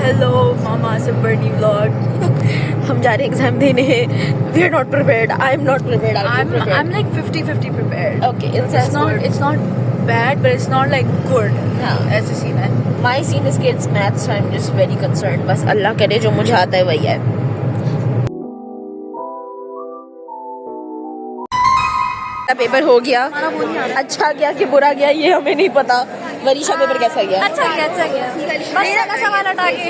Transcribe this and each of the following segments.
Hello मामा से बर्नी vlog. हम जा रहे हैं एग्जाम देने। We are not prepared. I am not prepared. I'm like 50-50 prepared. Okay, It's not bad, but it's not like good. हाँ. ऐसे सीन है. My scene is kids maths, so I'm just very concerned. बस अल्लाह करे जो मुझे आता है वही है। पेपर हो गया। अच्छा गया कि बुरा गया ये हमें नहीं पता। वरीशा पेपर कैसा गया? अच्छा गया. मेरा का सवाल हटा के.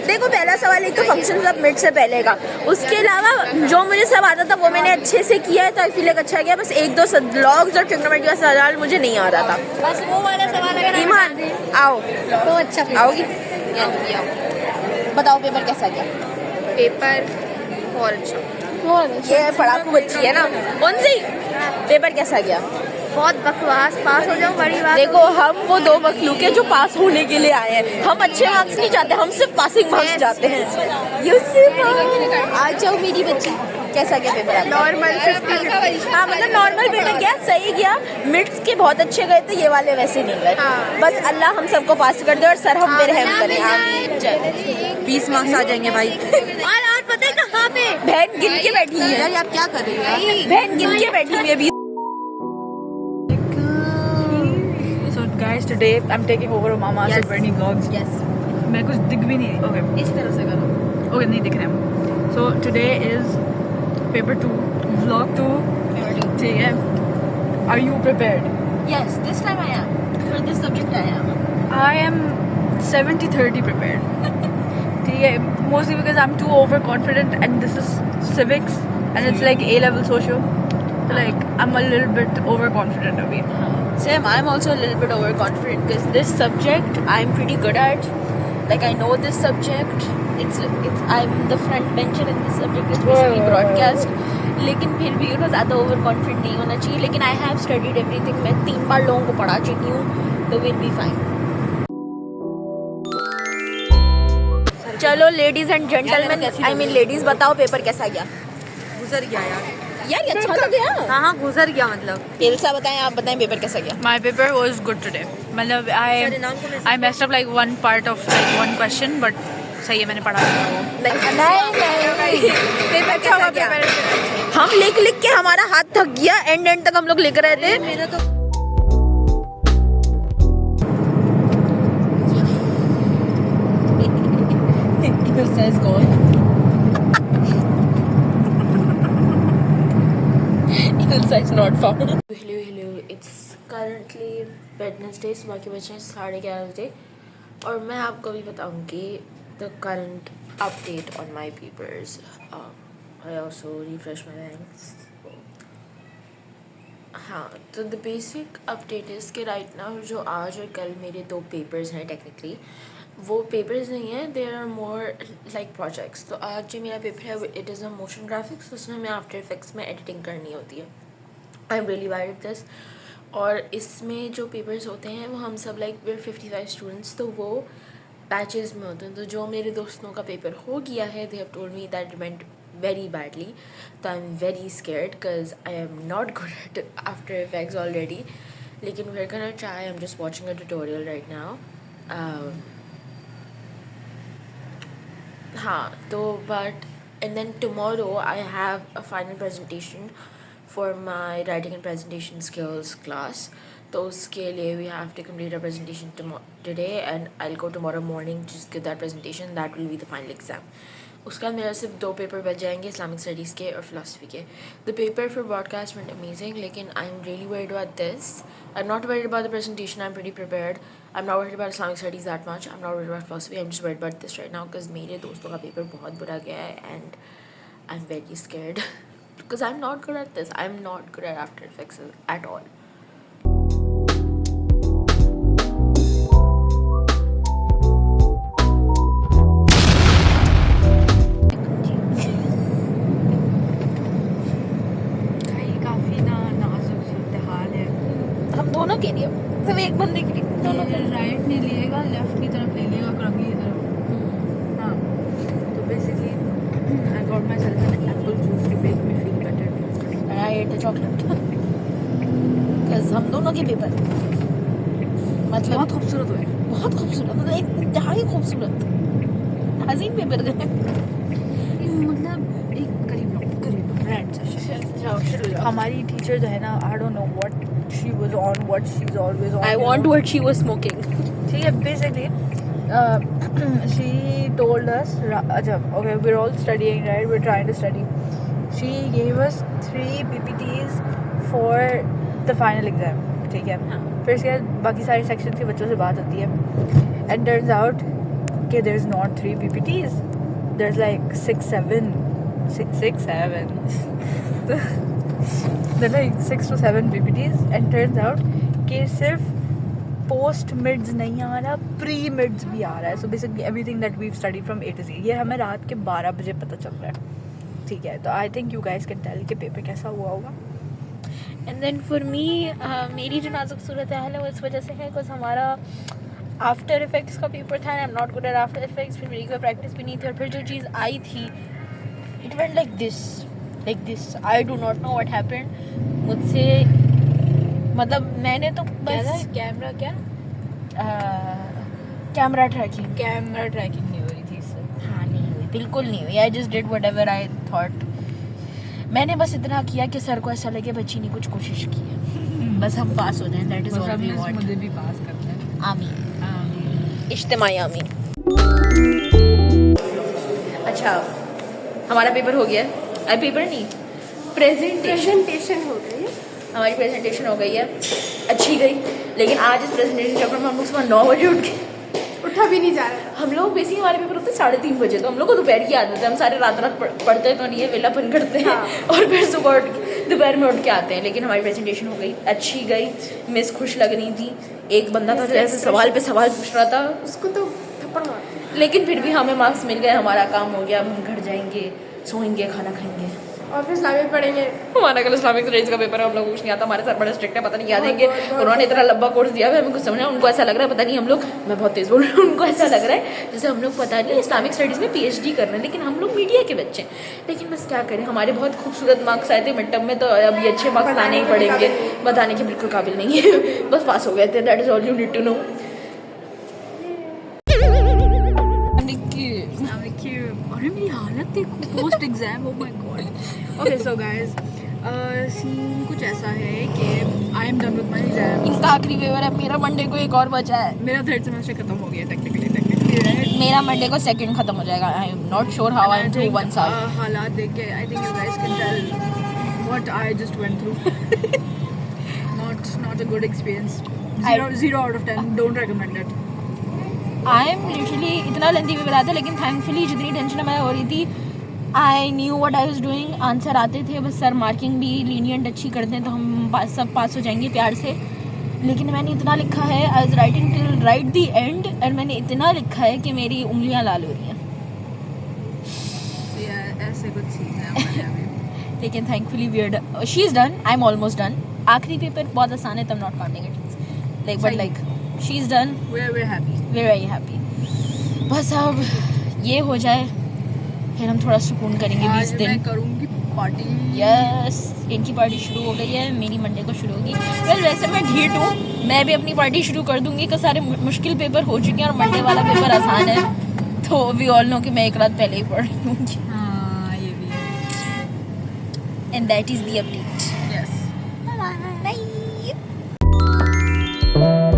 देखो पहला सवाल एक तो फंक्शन सब मिड से पहले का, उसके अलावा जो मुझे सब आता था वो मैंने अच्छे से किया है, तो आई फील लाइक अच्छा गया। बस एक दो लॉग्स और ट्रिग्नोमेट्री का सवाल मुझे नहीं आ रहा था। बस वो वाला सवाल अगर ईमान आओ तो अच्छा आओगी? बताओ पेपर कैसा गया? पेपर और अच्छा. ये पढ़ाकू बच्ची है ना, कौन सी? पेपर कैसा गया? बहुत बकवास. पास हो जाओ बड़ी बात. देखो हम वो दो मखलूक है जो पास होने के लिए आए हैं। हम अच्छे मार्क्स नहीं चाहते, हम सिर्फ पासिंग मार्क्स चाहते हैं। यूसुफ आ जाओ मेरी बच्ची। कैसा गया पेपर? नॉर्मल 50-50. हाँ मतलब नॉर्मल पेपर गया, सही गया। मिड्स के बहुत अच्छे गए थे, ये वाले वैसे नहीं गए। हाँ। बस अल्लाह हम सबको पास कर दे और सर हम पे रहम करे। आमीन। 20 मार्क्स आ जाएंगे भाई. और पता है कहाँ पे बहन गिन के बैठी है। यार आप क्या कर रही हो? बहन गिन के बैठी हुई है अभी। So guys, today I'm taking over Mama Yes. Burning Vlogs. Yes. मैं कुछ दिख भी नहीं. Okay. इस तरह से करो। Okay, नहीं दिख रहे हैं. So today is paper 2, vlog 2. ठीक है. Are you prepared? Yes, this time I am. For this subject I am. I am 70-30 prepared. ठीक है. Mostly because I'm too overconfident and this is civics and it's like A-level socio. So like I'm a little bit overconfident of it. Same, I'm also a little bit overconfident because this subject I'm pretty good at. Like I know this subject. It's I'm the front bencher in this subject. It's basically broadcast. लेकिन फिर भी उतना ज़्यादा overconfident नहीं होना चाहिए. लेकिन I have studied everything. मैं 3 बार लोगों को पढ़ा चुकी हूँ, तो we'll be fine. चलो ladies and gentleman, I mean ladies, बताओ पेपर कैसा गया? गुजर गया यार. यार ये अच्छा तो गया। हाँ गुजर गया मतलब. एल्सा बताएं, आप बताएं पेपर कैसा गया? My paper was good today. मतलब I messed up like one part of like one question, but सही है, मैंने पढ़ा था वो. नहीं पेपर अच्छा हुआ पेपर। हम लिख लिख के हमारा हाथ थक गया, एंड तक हम लोग लिख रहे थे। मेरा तो Elsa is gone. Elsa is not found. Hello. It's currently Wednesday. सुबह के बजे 11:30 बजे और मैं आपको भी बताऊंगी the current update on my papers. I also refresh my ranks. हाँ, तो the basic update is कि right now जो आज और कल मेरे 2 papers हैं technically, वो पेपर्स नहीं है, there are more like projects. तो आज जो मेरा पेपर है it is a motion graphics, उसमें हमें आफ्टर इफेक्ट्स में एडिटिंग करनी होती है। I am really wide this. और इसमें जो पेपर्स होते हैं वो हम सब लाइक वेयर 55 स्टूडेंट्स, तो वो बैचेस में होते हैं। तो जो मेरे दोस्तों का पेपर हो गया है, they have told me that it went very badly, तो I am very scared because I am not good at After Effects already. लेकिन we are gonna try. I am just watching a tutorial right now. हाँ, तो but and then tomorrow I have a final presentation for my writing and presentation skills class. तो उसके लिए we have to complete a presentation today and I will go tomorrow morning just give that presentation, that will be the final exam. उसके बाद मेरा सिर्फ 2 paper बच जाएंगे, Islamic studies के और फिलासफी के। The paper for broadcast went amazing, लेकिन I am really worried about this. I am not worried about the presentation, I am pretty prepared. I'm not worried about Islamic studies that much. I'm not worried about philosophy. I'm just worried about this right now because मेरे दोस्तों का paper बहुत बुरा गया है and I'm very scared because I'm not good at this. I'm not good at After Effects at all. काफी नाजुक सूरत हाल है. हम दोनों के लिए, सिर्फ एक बंदे के लिए दोनों के लिए। राइट नहीं लिएगा, लेफ्ट की तरफ ले लिएगा, करंगी की तरफ. हाँ, तो basically I got myself an apple juice to make me feel better. And I ate the chocolate because हम दोनों के पेपर मतलब बहुत खूबसूरत हुए. बहुत खूबसूरत, मतलब एक इंतहाई खूबसूरत। हसीन पेपर थे। मतलब एक करीब ब्रांड सेशन। हमारी टीचर जो है ना, I don't know what she was on, what she is always on. I want what she was smoking. ठीक है, basically she told us, okay, we're all studying, right? We're trying to study. She gave us 3 PPTs for the final exam. ठीक है, फिर इसके बाद बाकी सारे section के बच्चों से बात होती है, and turns out कि there's not 3 PPTs, there's like 6 7 there's like 6 to 7 PPTs, and turns out कि सिर्फ पोस्ट मिड्स नहीं आ रहा, प्री मिड्स भी आ रहा है. So basically everything that we study from A to Z, ये हमें रात के 12 बजे पता चल रहा है. ठीक है, तो I think you guys can tell कि पेपर कैसा हुआ होगा. एंड देन फॉर मी, मेरी जो नाजुक सूरत हाल है वो इस वजह से है बिकॉज हमारा आफ्टर इफेक्ट्स का पेपर था. आई am not good at After effects. फिर मेरी कोई प्रैक्टिस भी नहीं थी, और फिर जो चीज़ आई थी it went like this. I do not know what happened. मुझसे मतलब मैंने तो बस कैमरा ट्रैकिंग नहीं हो रही थी इससे. हाँ, नहीं हुई, बिल्कुल नहीं हुई. I just did whatever I thought. मैंने बस इतना किया कि सर को ऐसा लगे बच्ची ने कुछ कोशिश की है, बस हम पास हो जाएं. That is all we want. मुझे भी पास करना है. आमीन, इज्तिमाई आमीन. अच्छा, हमारा पेपर हो गया. अरे पेपर नहीं, प्रेजेंटेशन हो गई. हमारी प्रेजेंटेशन हो गई है, अच्छी गई. लेकिन आज इस प्रेजेंटेशन के में हम लोग सुबह 9 बजे उठा भी नहीं जा रहा. हम लोग बेसिकली हमारे पेपर होते 3:30 बजे, तो हम लोग को दोपहर की आदत है. हम सारे रात पढ़ते तो नहीं है, वेलापन करते हैं. हाँ. और फिर सुबह दोपहर में उठ के आते हैं. लेकिन हमारी प्रेजेंटेशन हो गई, अच्छी गई. मिस खुश लग रही थी. एक बंदा था जैसे सवाल पे सवाल पूछ रहा था, उसको तो थप्पड़ मार. लेकिन फिर भी हमें मार्क्स मिल गए, हमारा काम हो गया. अब हम घर जाएंगे, सोएंगे, खाना खाएंगे और फिर इस्लामिक पढ़ेंगे. हमारा कल इस्लामिक स्टडीज का पेपर है, हम लोग कुछ नहीं आता. हमारे सर बड़े स्ट्रिक्ट है, पता नहीं क्या देंगे. उन्होंने इतना लंबा कोर्स दिया है, हमें कुछ समझना. उनको ऐसा लग रहा है पता नहीं हम लोग, मैं बहुत तेज बोल रही हूँ, उनको ऐसा लग रहा है जैसे हम लोग पता नहीं इस्लामिक स्टडीज़ में PhD कर रहे हैं. लेकिन हम लोग मीडिया के बच्चे. लेकिन बस क्या करें, हमारे बहुत खूबसूरत मार्क्स आए थे मिड टर्म में, तो अब ये अच्छे मार्क्स लाने ही पड़ेंगे. बताने के बिल्कुल काबिल नहीं है, बस पास हो गए थे. That is all you need to know. अरे मेरी हालत देखो post exam. Oh my god. Okay, so guys, scene कुछ ऐसा है कि I am done with my exam. इनका आखिरी पेपर है. मेरा मंडे को एक और बचा है. मेरा 3rd सेमेस्टर खत्म हो गया टेक्निकली. मेरा मंडे को 2nd खत्म हो जाएगा. I am not sure how I am through 1 साल. हालात देख के I think you guys can tell what I just went through. Not a good experience. 0 out of 10. Don't recommend it. I am usually इतना lengthy भी बताते, लेकिन thankfully जितनी tension हमें हो रही थी, I knew what I was doing. Answer आते थे, बस सर मार्किंग भी लीनियंट अच्छी कर दें तो हम सब पास हो जाएंगे प्यार से. लेकिन मैंने इतना लिखा है, I was writing till right the end, and मैंने इतना लिखा है कि मेरी उंगलियां लाल हो रही हैं. ऐसे कुछ सीन है हमारे अभी. लेकिन thankfully we are she is done. I am almost done. आखिरी पेपर बहुत आसान है, तो not counting it. Like but like she is done. We are happy. Very happy. बस अब ये हो जाए, फिर हम थोड़ा सुकून करेंगे 20 दिन. मैं करूँगी पार्टी. यस, इनकी पार्टी शुरू हो गई है, मेरी मंडे को शुरू होगी. वेल वैसे मैं ढीठ हूँ, मैं भी अपनी पार्टी शुरू कर दूंगी कि सारे मुश्किल पेपर हो चुके हैं और मंडे वाला पेपर आसान है. तो वी ऑल नो कि मैं एक रात पहले ही पढ़ रही हूँ. हाँ, ये भी है. And that is the update. Yes.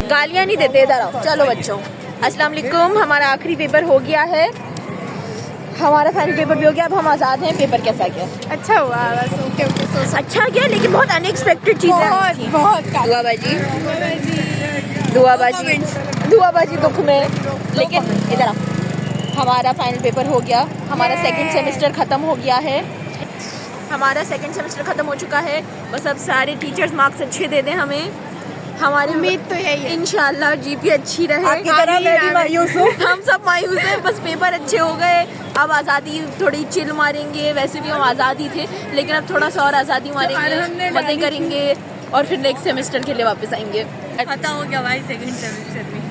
गालियाँ नहीं देते, इधर आओ. चलो बच्चों, अस्सलाम वालेकुम. हमारा आखिरी पेपर हो गया है, हमारा फाइनल पेपर भी हो गया. अब हम आज़ाद हैं. पेपर कैसा गया? अच्छा हुआ बस. ओके अच्छा गया, लेकिन बहुत अनएक्सपेक्टेड चीज़ें थी. बहुत दुआबाजी दुख में. लेकिन इधर आओ, हमारा फाइनल पेपर हो गया. हमारा 2nd सेमेस्टर ख़त्म हो गया है. हमारा 2ड सेमेस्टर ख़त्म हो चुका है. बस अब सारे टीचर्स मार्क्स अच्छे दे दें हमें. हमारी उम्मीद तो यही है. इंशाल्लाह GPA अच्छी रहे. आपकी तरह मैं भी मायूस हूँ. हम सब मायूस हैं. बस पेपर अच्छे हो गए, अब आज़ादी थोड़ी चिल मारेंगे. वैसे भी हम आज़ाद ही थे, लेकिन अब थोड़ा सा और आज़ादी मारेंगे, मज़े करेंगे और फिर नेक्स्ट सेमेस्टर के लिए वापस आएंगे. खत्म हो गया भाई 2nd सेमेस्टर में.